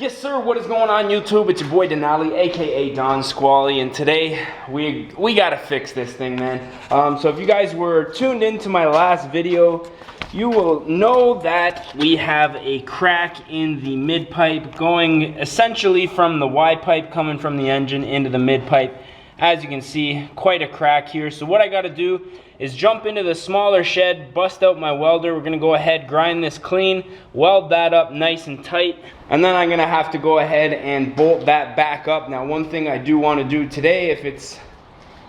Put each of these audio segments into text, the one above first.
Yes sir, what is going on YouTube? It's your boy Denali, aka Don Squally, and today we gotta fix this thing, man. So if you guys were tuned into my last video, you will know that we have a crack in the mid pipe going essentially from the Y pipe coming from the engine into the mid pipe. As you can see, quite a crack here. So what I gotta do is jump into the smaller shed, bust out my welder. We're gonna go ahead, grind this clean, weld that up nice and tight, and then I'm gonna have to go ahead and bolt that back up. Now, one thing I do wanna do today, if it's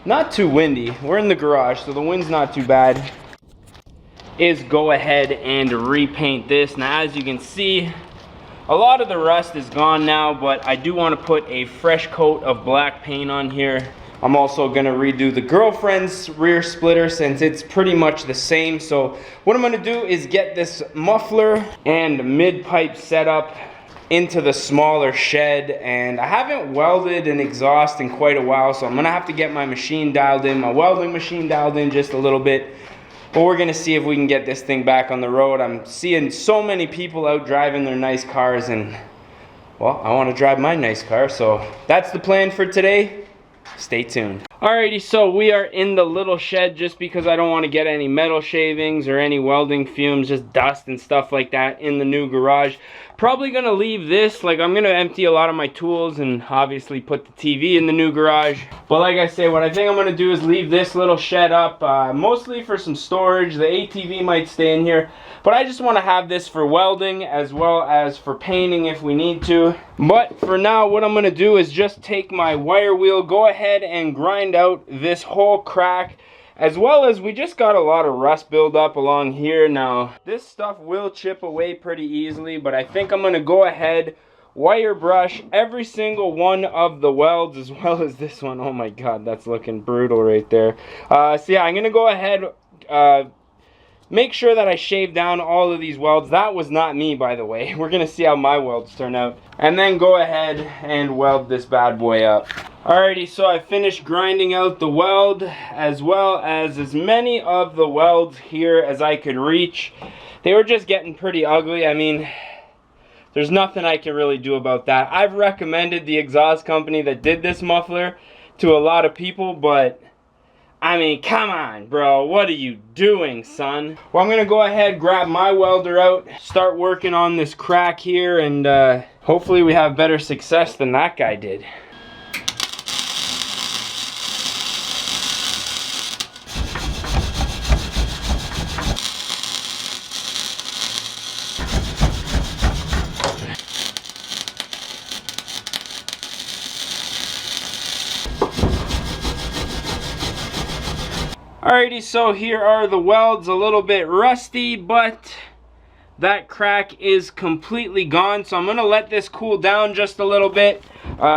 not too windy, we're in the garage, so the wind's not too bad, is go ahead and repaint this. Now, as you can see, a lot of the rust is gone now, but I do wanna put a fresh coat of black paint on here. I'm also gonna redo the girlfriend's rear splitter since it's pretty much the same. So what I'm gonna do is get this muffler and mid pipe set up into the smaller shed, and I haven't welded an exhaust in quite a while, so I'm gonna have to get my machine dialed in, my welding machine dialed in just a little bit. But we're gonna see if we can get this thing back on the road. I'm seeing so many people out driving their nice cars, and well, I wanna drive my nice car, so that's the plan for today. Stay tuned. Alrighty, so we are in the little shed just because I don't want to get any metal shavings or any welding fumes, just dust and stuff like that in the new garage. Probably gonna leave this, like I'm gonna empty a lot of my tools and obviously put the TV in the new garage. But like I say, what I think I'm gonna do is leave this little shed up, mostly for some storage. The ATV might stay in here, but I just want to have this for welding as well as for painting if we need to. But for now, what I'm gonna do is just take my wire wheel, go ahead and grind out this whole crack, as well as we just got a lot of rust buildup along here. Now, this stuff will chip away pretty easily, but I think I'm gonna go ahead, wire brush every single one of the welds, as well as this one. Oh my God, that's looking brutal right there. So yeah, I'm gonna go ahead, make sure that I shave down all of these welds. That was not me, by the way. We're gonna see how my welds turn out. And then go ahead and weld this bad boy up. Alrighty, so I finished grinding out the weld as well as many of the welds here as I could reach. They were just getting pretty ugly. I mean, there's nothing I can really do about that. I've recommended the exhaust company that did this muffler to a lot of people, but I mean, come on, bro. What are you doing, son? Well, I'm gonna go ahead, grab my welder out, start working on this crack here, and hopefully we have better success than that guy did. Alrighty, so here are the welds, a little bit rusty, but that crack is completely gone. So I'm gonna let this cool down just a little bit,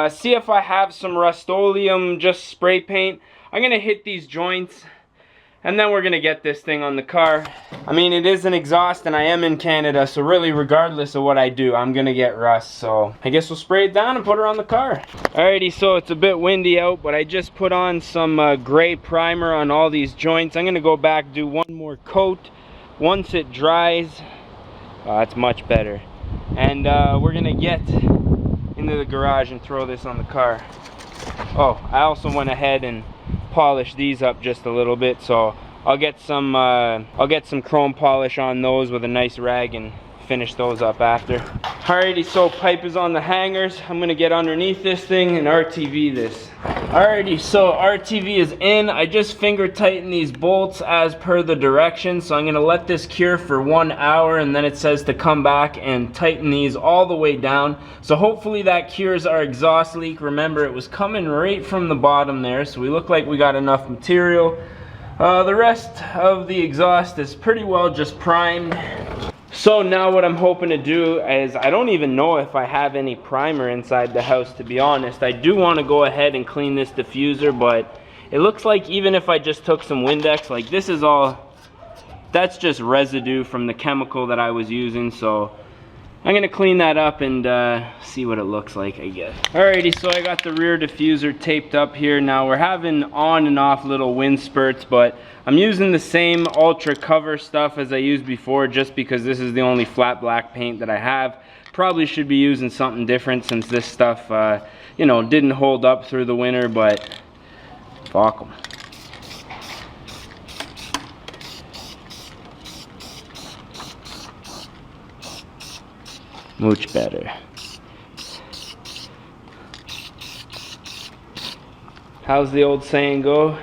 see if I have some Rust-Oleum, just spray paint. I'm gonna hit these joints, and then we're gonna get this thing on the car. I mean, it is an exhaust and I am in Canada, so really regardless of what I do, I'm gonna get rust. So I guess we'll spray it down and put her on the car. Alrighty, so it's a bit windy out, but I just put on some gray primer on all these joints. I'm gonna go back, do one more coat. Once it dries, it's much better. And we're gonna get into the garage and throw this on the car. Oh, I also went ahead and polish these up just a little bit, so I'll get some chrome polish on those with a nice rag and finish those up after. Alrighty, so pipe is on the hangers. I'm gonna get underneath this thing and RTV this. Alrighty, so RTV is in. I just finger tighten these bolts as per the directions, so I'm gonna let this cure for 1 hour, and then it says to come back and tighten these all the way down. So hopefully that cures our exhaust leak. Remember, it was coming right from the bottom there, so we look like we got enough material. The rest of the exhaust is pretty well just primed. So now what I'm hoping to do is, I don't even know if I have any primer inside the house, to be honest. I do want to go ahead and clean this diffuser, but it looks like even if I just took some Windex, like this is all, that's just residue from the chemical that I was using. So I'm gonna clean that up and see what it looks like, I guess. Alrighty, so I got the rear diffuser taped up here. Now we're having on and off little wind spurts, but I'm using the same ultra cover stuff as I used before, just because this is the only flat black paint that I have. Probably should be using something different since this stuff, you know, didn't hold up through the winter, but fuck 'em. Much better. How's the old saying go?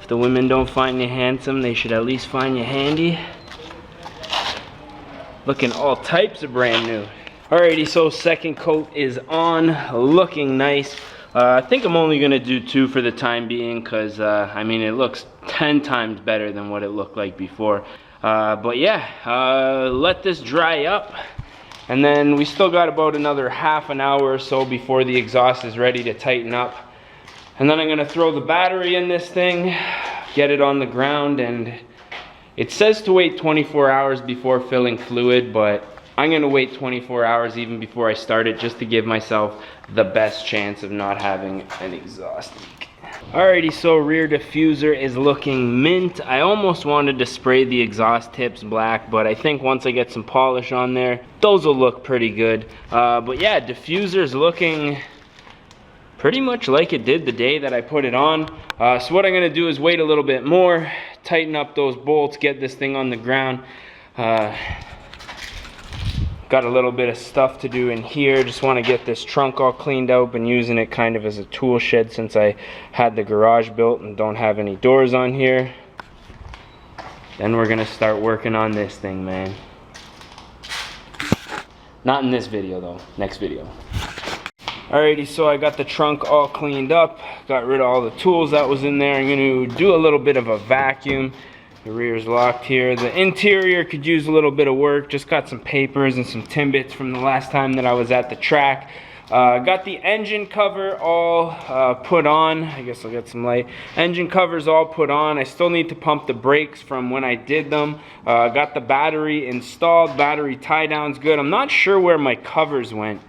If the women don't find you handsome, they should at least find you handy. Looking all types of brand new. Alrighty, so second coat is on, looking nice. I think I'm only gonna do 2 for the time being, because I mean, it looks 10 times better than what it looked like before. But yeah, let this dry up, and then we still got about another half an hour or so before the exhaust is ready to tighten up. And then I'm gonna throw the battery in this thing, get it on the ground, and it says to wait 24 hours before filling fluid, but I'm gonna wait 24 hours even before I start it, just to give myself the best chance of not having an exhaust leak. Alrighty, so rear diffuser is looking mint. I almost wanted to spray the exhaust tips black, but I think once I get some polish on there, those will look pretty good. But yeah, diffuser's looking pretty much like it did the day that I put it on. So what I'm gonna do is wait a little bit more, tighten up those bolts, get this thing on the ground. Got a little bit of stuff to do in here. Just want to get this trunk all cleaned out. Been using it kind of as a tool shed since I had the garage built and don't have any doors on here. Then we're gonna start working on this thing, man. Not in this video though, next video. Alrighty, so I got the trunk all cleaned up, got rid of all the tools that was in there. I'm gonna do a little bit of a vacuum. The rear's locked here. The interior could use a little bit of work. Just got some papers and some Timbits from the last time that I was at the track. Got the engine cover all put on. I guess I'll get some light. Engine cover's all put on. I still need to pump the brakes from when I did them. Got the battery installed. Battery tie down's good. I'm not sure where my covers went.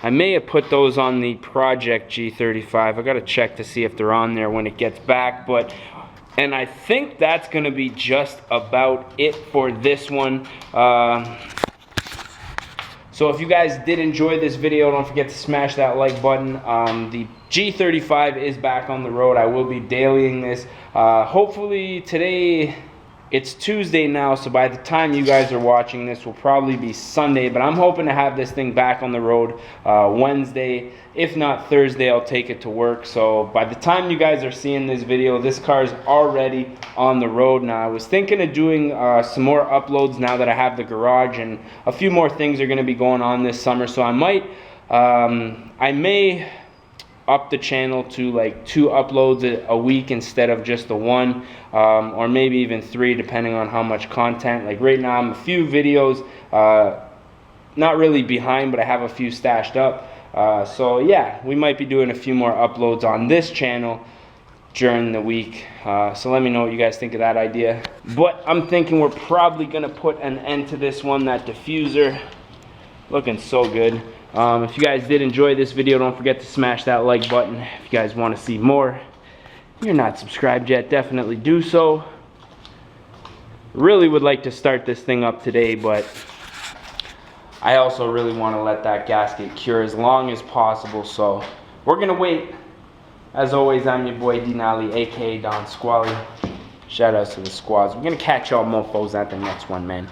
I may have put those on the Project G35. I gotta check to see if they're on there when it gets back, and I think that's gonna be just about it for this one. So if you guys did enjoy this video, don't forget to smash that like button. The G35 is back on the road. I will be dailying this. Hopefully today, it's Tuesday now, so by the time you guys are watching this will probably be Sunday, but I'm hoping to have this thing back on the road Wednesday. If not Thursday, I'll take it to work. So by the time you guys are seeing this video, this car's already on the road. Now I was thinking of doing some more uploads now that I have the garage, and a few more things are going to be going on this summer, so I may up the channel to like 2 uploads a week instead of just the 1, or maybe even 3 depending on how much content. Like right now I'm a few videos not really behind, but I have a few stashed up, so yeah, we might be doing a few more uploads on this channel during the week. So let me know what you guys think of that idea. But I'm thinking we're probably gonna put an end to this one. That diffuser looking so good. If you guys did enjoy this video, don't forget to smash that like button. If you guys want to see more, if you're not subscribed yet, definitely do so. Really would like to start this thing up today, but I also really want to let that gasket cure as long as possible, so we're gonna wait. As always, I'm your boy Denali, aka Don Squally. Shout outs to the squads. We're gonna catch y'all mofos at the next one, man.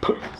Peace.